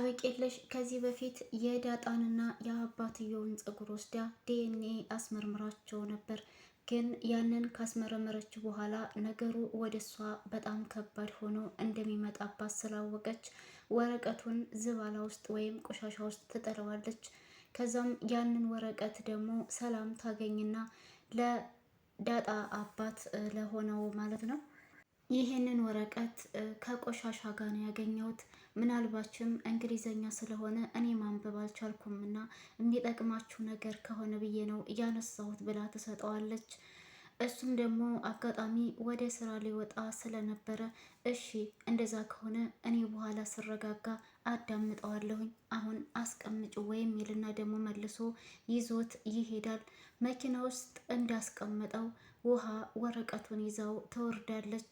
አበቄለሽ ከዚህ በፊት የዳጣንና የአባትየውን ፀጉር ወስዳ ዲኤንኤ አስመርምራቸው ነበር። ግን ያንን ካስመረመረች በኋላ ነገሩ ወደ እሷ በጣም ከባድ ሆኖ እንደሚመጣባት ስላወቀች ወረቀቱን ዝባላ ውስጥ ወይም ቆሻሻ ውስጥ ትጥለዋለች። ከዛም ያንን ወረቀት ደግሞ ሰላም ታገኝና ለዳጣ አባት ለሆነው ማለት ነው ይህንን ወረቀት ከቆሻሻ ጋር ነው ያገኘሁት። ምናልባችም እንግሊዘኛ ስለሆነ እኔ ማንበብ አልቻልኩም እና የሚጠቅማችሁ ነገር ከሆነ ብዬ ነው እያነሳሁት ብላ ትሰጠዋለች። እሱም ደግሞ አጋጣሚ ወደ ስራ ሊወጣ ስለነበረ እሺ እንደዛ ከሆነ እኔ በኋላ ስረጋጋ አዳምጠዋለሁኝ፣ አሁን አስቀምጩ ወይም ይልና ደግሞ መልሶ ይዞት ይሄዳል። መኪና ውስጥ እንዳስቀመጠው ውሃ ወረቀቱን ይዛው ትወርዳለች።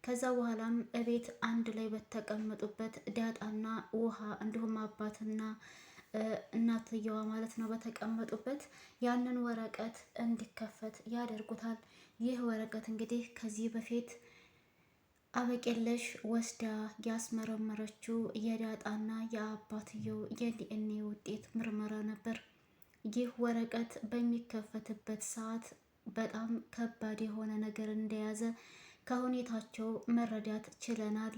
ከዛ በኋላም እቤት አንድ ላይ በተቀመጡበት ዳጣና ውሃ እንዲሁም አባትና እናትየዋ ማለት ነው በተቀመጡበት ያንን ወረቀት እንዲከፈት ያደርጉታል። ይህ ወረቀት እንግዲህ ከዚህ በፊት አበቄለሽ ወስዳ ያስመረመረችው የዳጣና የአባትየው የዲኤንኤ ውጤት ምርመራ ነበር። ይህ ወረቀት በሚከፈትበት ሰዓት በጣም ከባድ የሆነ ነገር እንደያዘ ከሁኔታቸው መረዳት ችለናል።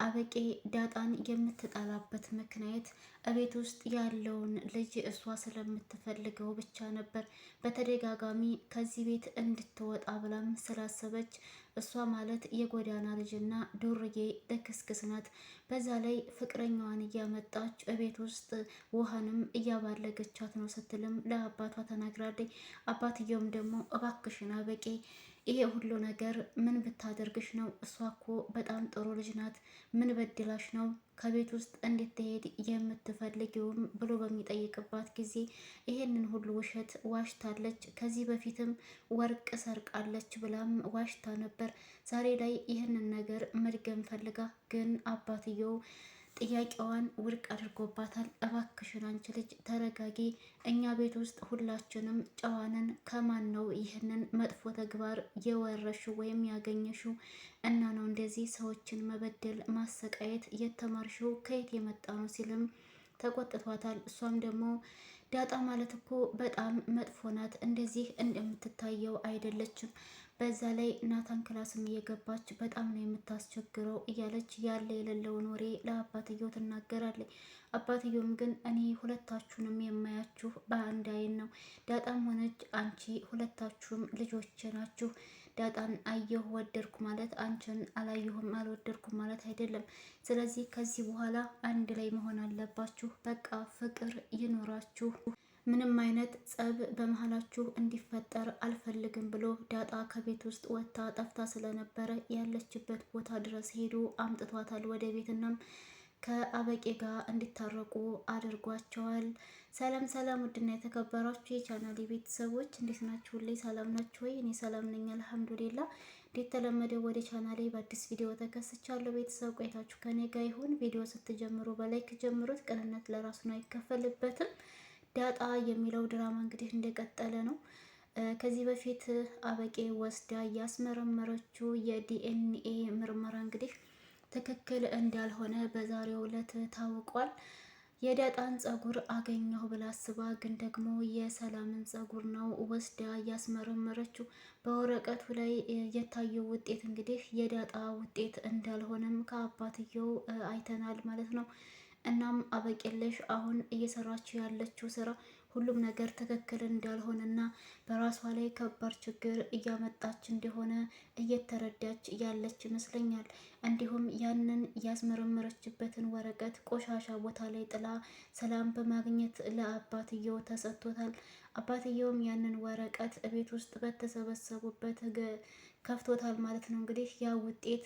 አበቄ ዳጣን የምትጠላበት ምክንያት እቤት ውስጥ ያለውን ልጅ እሷ ስለምትፈልገው ብቻ ነበር። በተደጋጋሚ ከዚህ ቤት እንድትወጣ ብላም ስላሰበች እሷ ማለት የጎዳና ልጅና ዱርዬ ልክስክስ ናት። በዛ ላይ ፍቅረኛዋን እያመጣች እቤት ውስጥ ውሃንም እያባለገቻት ነው ስትልም ለአባቷ ተናግራለች። አባትየውም ደግሞ እባክሽን አበቄ ይሄ ሁሉ ነገር ምን ብታደርግሽ ነው? እሷ እኮ በጣም ጥሩ ልጅ ናት። ምን በድላሽ ነው ከቤት ውስጥ እንድትሄድ የምትፈልጊውም ብሎ በሚጠይቅባት ጊዜ ይሄንን ሁሉ ውሸት ዋሽታለች። ከዚህ በፊትም ወርቅ ሰርቃለች ብላም ዋሽታ ነበር። ዛሬ ላይ ይህንን ነገር መድገም ፈልጋ ግን አባትየው ጥያቄዋን ውድቅ አድርጎባታል። እባክሽን አንቺ ልጅ ተረጋጊ፣ እኛ ቤት ውስጥ ሁላችንም ጨዋነን። ከማን ነው ይህንን መጥፎ ተግባር የወረሹ ወይም ያገኘሹ? እና ነው እንደዚህ ሰዎችን መበደል ማሰቃየት የተማርሽው ከየት የመጣ ነው ሲልም ተቆጥቷታል። እሷም ደግሞ ዳጣ ማለት እኮ በጣም መጥፎ ናት፣ እንደዚህ እንደምትታየው አይደለችም። በዛ ላይ ናታን ክላስም እየገባች በጣም ነው የምታስቸግረው እያለች ያለ የሌለውን ወሬ ለአባትየው ትናገራለች። አባትየውም ግን እኔ ሁለታችሁንም የማያችሁ በአንድ አይን ነው። ዳጣም ሆነች አንቺ ሁለታችሁም ልጆቼ ናችሁ። ዳጣን አየሁ ወደድኩ ማለት አንቺን አላየሁም አልወደድኩም ማለት አይደለም። ስለዚህ ከዚህ በኋላ አንድ ላይ መሆን አለባችሁ። በቃ ፍቅር ይኖራችሁ፣ ምንም አይነት ጸብ በመሀላችሁ እንዲፈጠር አልፈልግም ብሎ ዳጣ ከቤት ውስጥ ወጥታ ጠፍታ ስለነበረ ያለችበት ቦታ ድረስ ሄዶ አምጥቷታል ወደ ቤትናም ከአበቄ ጋር እንዲታረቁ አድርጓቸዋል። ሰላም ሰላም! ውድና የተከበራችሁ የቻናሌ ቤተሰቦች እንዴት ናችሁ? ሁሌ ሰላም ናችሁ ወይ? እኔ ሰላም ነኝ አልሐምዱሊላ። እንዴት ተለመደው ወደ ቻናሌ በአዲስ ቪዲዮ ተከስቻለሁ። ቤተሰብ ቆይታችሁ ከኔ ጋር ይሁን። ቪዲዮ ስትጀምሩ በላይክ ጀምሩት። ቅንነት ለራሱ ነው አይከፈልበትም። ዳጣ የሚለው ድራማ እንግዲህ እንደቀጠለ ነው። ከዚህ በፊት አበቄ ወስዳ ያስመረመረችው የዲኤንኤ ምርመራ እንግዲህ ትክክል እንዳልሆነ በዛሬው ዕለት ታውቋል። የዳጣን ፀጉር አገኘሁ ብላ አስባ ግን ደግሞ የሰላምን ፀጉር ነው ወስዳ ያስመረመረችው። በወረቀቱ ላይ የታየው ውጤት እንግዲህ የዳጣ ውጤት እንዳልሆነም ከአባትየው አይተናል ማለት ነው። እናም አበቄለሽ አሁን እየሰራችው ያለችው ስራ ሁሉም ነገር ትክክል እንዳልሆነና በራሷ ላይ ከባድ ችግር እያመጣች እንደሆነ እየተረዳች ያለች ይመስለኛል። እንዲሁም ያንን ያስመረመረችበትን ወረቀት ቆሻሻ ቦታ ላይ ጥላ ሰላም በማግኘት ለአባትየው ተሰጥቶታል። አባትየውም ያንን ወረቀት ቤት ውስጥ በተሰበሰቡበት ከፍቶታል ማለት ነው። እንግዲህ ያ ውጤት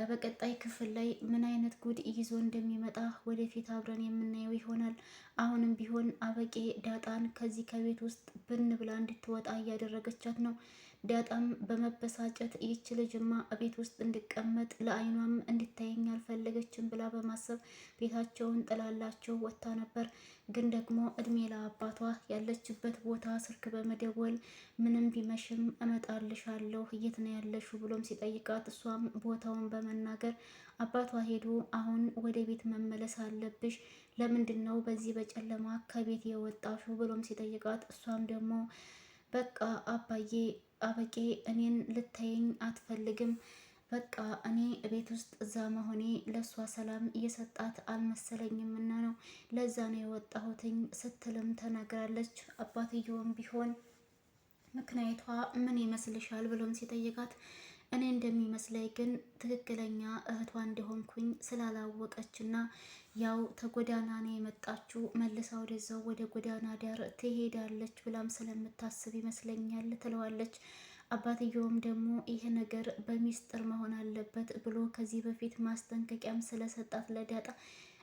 በቀጣይ ክፍል ላይ ምን አይነት ጉድ ይዞ እንደሚመጣ ወደፊት አብረን የምናየው ይሆናል። አሁንም ቢሆን አበቄ ዳጣን ከዚህ ከቤት ውስጥ ብን ብላ እንድትወጣ እያደረገቻት ነው። ዳጣም በመበሳጨት ይህች ልጅማ ቤት ውስጥ እንዲቀመጥ ለአይኗም እንዲታየኝ አልፈለገችም ብላ በማሰብ ቤታቸውን ጥላላቸው ወጥታ ነበር። ግን ደግሞ እድሜ ለአባቷ ያለችበት ቦታ ስልክ በመደወል ምንም ቢመሽም እመጣልሻለሁ የት ነው ያለሽው ብሎም ሲጠይቃት እሷም ቦታውን በመናገር አባቷ ሄዶ አሁን ወደ ቤት መመለስ አለብሽ፣ ለምንድን ነው በዚህ በጨለማ ከቤት የወጣሽው ብሎም ሲጠይቃት እሷም ደግሞ በቃ አባዬ አበቄ እኔን ልታየኝ አትፈልግም፣ በቃ እኔ ቤት ውስጥ እዛ መሆኔ ለእሷ ሰላም እየሰጣት አልመሰለኝም እና ነው ለዛ ነው የወጣሁትኝ ስትልም ተናግራለች። አባትየውም ቢሆን ምክንያቷ ምን ይመስልሻል ብሎም ሲጠይቃት እኔ እንደሚመስለኝ ግን ትክክለኛ እህቷ እንደሆንኩኝ ስላላወቀችና ያው ተጎዳና ነው የመጣችው መልሳ ወደዛው ወደ ጎዳና ዳር ትሄዳለች ብላም ስለምታስብ ይመስለኛል ትለዋለች። አባትየውም ደግሞ ይሄ ነገር በሚስጥር መሆን አለበት ብሎ ከዚህ በፊት ማስጠንቀቂያም ስለሰጣት ለዳጣ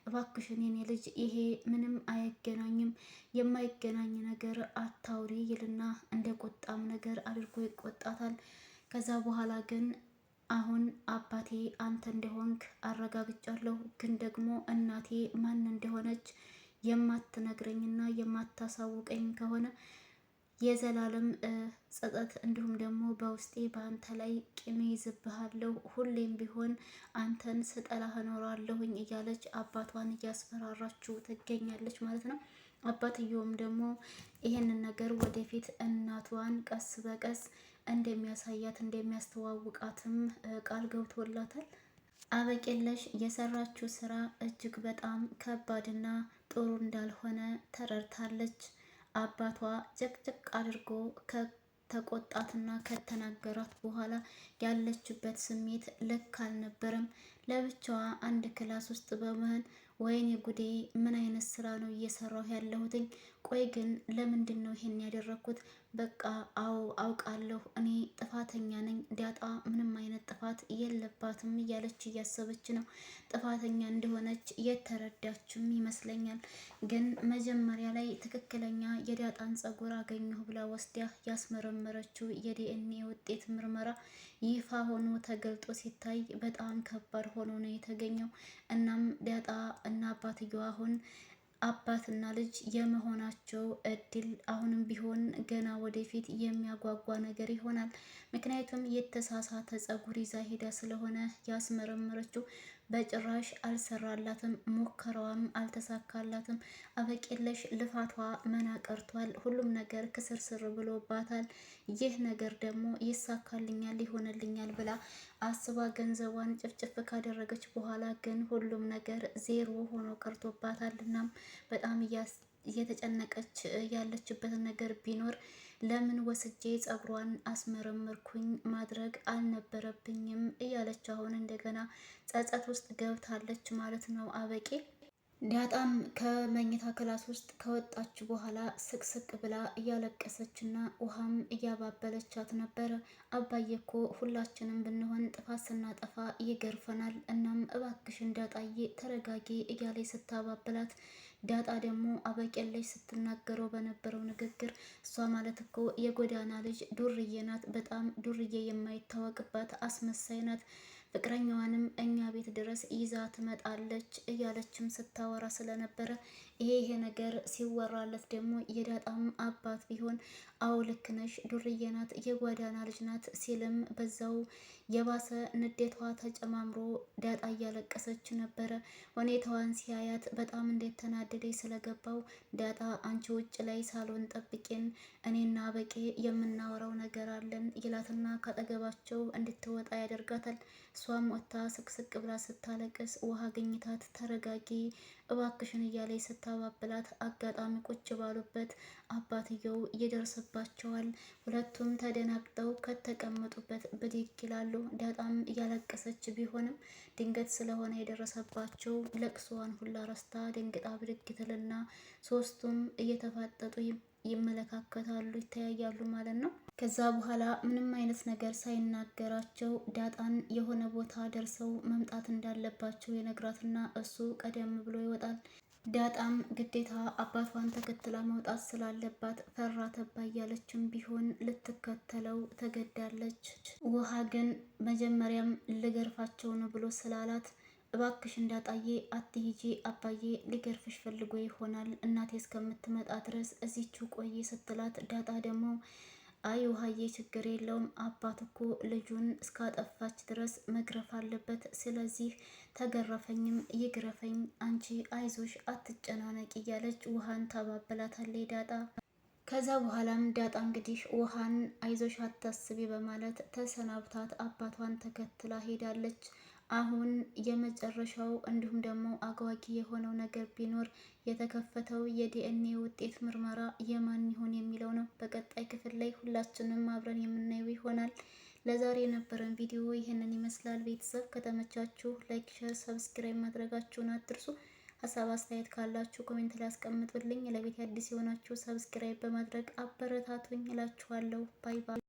እባክሽን የኔ ልጅ ይሄ ምንም አይገናኝም፣ የማይገናኝ ነገር አታውሪ ይልና እንደ ቆጣም ነገር አድርጎ ይቆጣታል። ከዛ በኋላ ግን አሁን አባቴ አንተ እንደሆንክ አረጋግጫለሁ፣ ግን ደግሞ እናቴ ማን እንደሆነች የማትነግረኝና የማታሳውቀኝ ከሆነ የዘላለም ጸጸት እንዲሁም ደግሞ በውስጤ በአንተ ላይ ቂም ይዝብሃለሁ፣ ሁሌም ቢሆን አንተን ስጠላህ እኖራለሁኝ እያለች አባቷን እያስፈራራችው ትገኛለች ማለት ነው። አባትየውም ደግሞ ይህንን ነገር ወደፊት እናቷን ቀስ በቀስ እንደሚያሳያት እንደሚያስተዋውቃትም ቃል ገብቶላታል። አበቄለሽ የሰራችው ስራ እጅግ በጣም ከባድና ጥሩ እንዳልሆነ ተረድታለች። አባቷ ጭቅጭቅ አድርጎ ከተቆጣትና ከተናገራት በኋላ ያለችበት ስሜት ልክ አልነበረም። ለብቻዋ አንድ ክላስ ውስጥ በመሆን ወይኔ ጉዴ ምን አይነት ስራ ነው እየሰራሁ ያለሁትኝ? ቆይ ግን ለምንድን ነው ይሄን ያደረኩት? በቃ አዎ አውቃለሁ፣ እኔ ጥፋተኛ ነኝ፣ ዳጣ ምንም አይነት ጥፋት የለባትም እያለች እያሰበች ነው። ጥፋተኛ እንደሆነች የተረዳችም ይመስለኛል። ግን መጀመሪያ ላይ ትክክለኛ የዳጣን ጸጉር አገኘሁ ብላ ወስዳ ያስመረመረችው የዲኤንኤ ውጤት ምርመራ ይፋ ሆኖ ተገልጦ ሲታይ በጣም ከባድ ሆኖ ነው የተገኘው። እናም ዳጣ እና አባትየው አሁን አባትና ልጅ የመሆናቸው እድል አሁንም ቢሆን ገና ወደፊት የሚያጓጓ ነገር ይሆናል። ምክንያቱም የተሳሳተ ጸጉር ይዛ ሄዳ ስለሆነ ያስመረመረችው በጭራሽ አልሰራላትም፣ ሙከራዋም አልተሳካላትም። አበቄለሽ ልፋቷ መና ቀርቷል። ሁሉም ነገር ክስርስር ብሎባታል። ይህ ነገር ደግሞ ይሳካልኛል፣ ይሆንልኛል ብላ አስባ ገንዘቧን ጭፍጭፍ ካደረገች በኋላ ግን ሁሉም ነገር ዜሮ ሆኖ ቀርቶባታል። እናም በጣም እየተጨነቀች ያለችበትን ነገር ቢኖር ለምን ወስጄ ጸጉሯን አስመረመርኩኝ፣ ማድረግ አልነበረብኝም እያለች አሁን እንደገና ጸጸት ውስጥ ገብታለች ማለት ነው አበቄ። ዳጣም ከመኝታ ክላስ ውስጥ ከወጣች በኋላ ስቅስቅ ብላ እያለቀሰችና ውሃም እያባበለቻት ነበረ። አባዬ እኮ ሁላችንም ብንሆን ጥፋት ስናጠፋ ይገርፈናል። እናም እባክሽን ዳጣዬ ተረጋጊ እያለች ስታባብላት ዳጣ ደግሞ አበቄለሽ ስትናገረው በነበረው ንግግር እሷ ማለት እኮ የጎዳና ልጅ ዱርዬ ናት፣ በጣም ዱርዬ የማይታወቅባት አስመሳይ ናት፣ ፍቅረኛዋንም እኛ ቤት ድረስ ይዛ ትመጣለች እያለችም ስታወራ ስለነበረ ይሄ ነገር ሲወራለት ደግሞ የዳጣም አባት ቢሆን አዎ ልክ ነሽ፣ ዱርዬ ናት፣ የጓዳና ልጅ ናት ሲልም በዛው የባሰ ንዴቷ ተጨማምሮ ዳጣ እያለቀሰች ነበረ። ሁኔታዋን ሲያያት በጣም እንዴት ተናደደች ስለገባው ዳጣ አንቺ ውጭ ላይ ሳሎን ጠብቂን፣ እኔና በቄ የምናወራው ነገር አለን ይላትና ካጠገባቸው እንድትወጣ ያደርጋታል። እሷም ወጥታ ስቅስቅ ብላ ስታለቅስ ውሃ ግኝታት ተረጋጊ እባክሽን እያለች ስታባብላት አጋጣሚ ቁጭ ባሉበት አባትየው ይደርስባቸዋል። ሁለቱም ተደናግጠው ከተቀመጡበት ብድግ ይላሉ። ዳጣም እያለቀሰች ቢሆንም ድንገት ስለሆነ የደረሰባቸው ለቅሶዋን ሁላ ረስታ ደንግጣ ብድግ ትልና ሶስቱም እየተፋጠጡ ይመለካከታሉ፣ ይተያያሉ ማለት ነው። ከዛ በኋላ ምንም አይነት ነገር ሳይናገራቸው ዳጣን የሆነ ቦታ ደርሰው መምጣት እንዳለባቸው የነግራትና እሱ ቀደም ብሎ ይወጣል። ዳጣም ግዴታ አባቷን ተከትላ መውጣት ስላለባት ፈራ ተባ እያለችም ቢሆን ልትከተለው ተገዳለች። ውሃ ግን መጀመሪያም ልገርፋቸው ነው ብሎ ስላላት እባክሽ እንዳጣዬ አትሂጂ፣ አባዬ ሊገርፍሽ ፈልጎ ይሆናል እናቴ እስከምትመጣ ድረስ እዚችው ቆይ ስትላት፣ ዳጣ ደግሞ አይ ውሃዬ ችግር የለውም አባት እኮ ልጁን እስካጠፋች ድረስ መግረፍ አለበት። ስለዚህ ተገረፈኝም ይግረፈኝ፣ አንቺ አይዞሽ አትጨናነቂ እያለች ውሃን ታባበላታለች ዳጣ። ከዛ በኋላም ዳጣ እንግዲህ ውሃን አይዞሽ አታስቢ በማለት ተሰናብታት አባቷን ተከትላ ሄዳለች። አሁን የመጨረሻው እንዲሁም ደግሞ አጓጊ የሆነው ነገር ቢኖር የተከፈተው የዲኤንኤ ውጤት ምርመራ የማን ይሆን የሚለው ነው። በቀጣይ ክፍል ላይ ሁላችንም አብረን የምናየው ይሆናል። ለዛሬ የነበረን ቪዲዮ ይህንን ይመስላል። ቤተሰብ ከተመቻችሁ ላይክ፣ ሸር፣ ሰብስክራይብ ማድረጋችሁን አትርሱ። ሀሳብ አስተያየት ካላችሁ ኮሜንት ላይ አስቀምጡልኝ። ለቤት አዲስ የሆናችሁ ሰብስክራይብ በማድረግ አበረታቱኝ እላችኋለሁ። ባይ ባይ።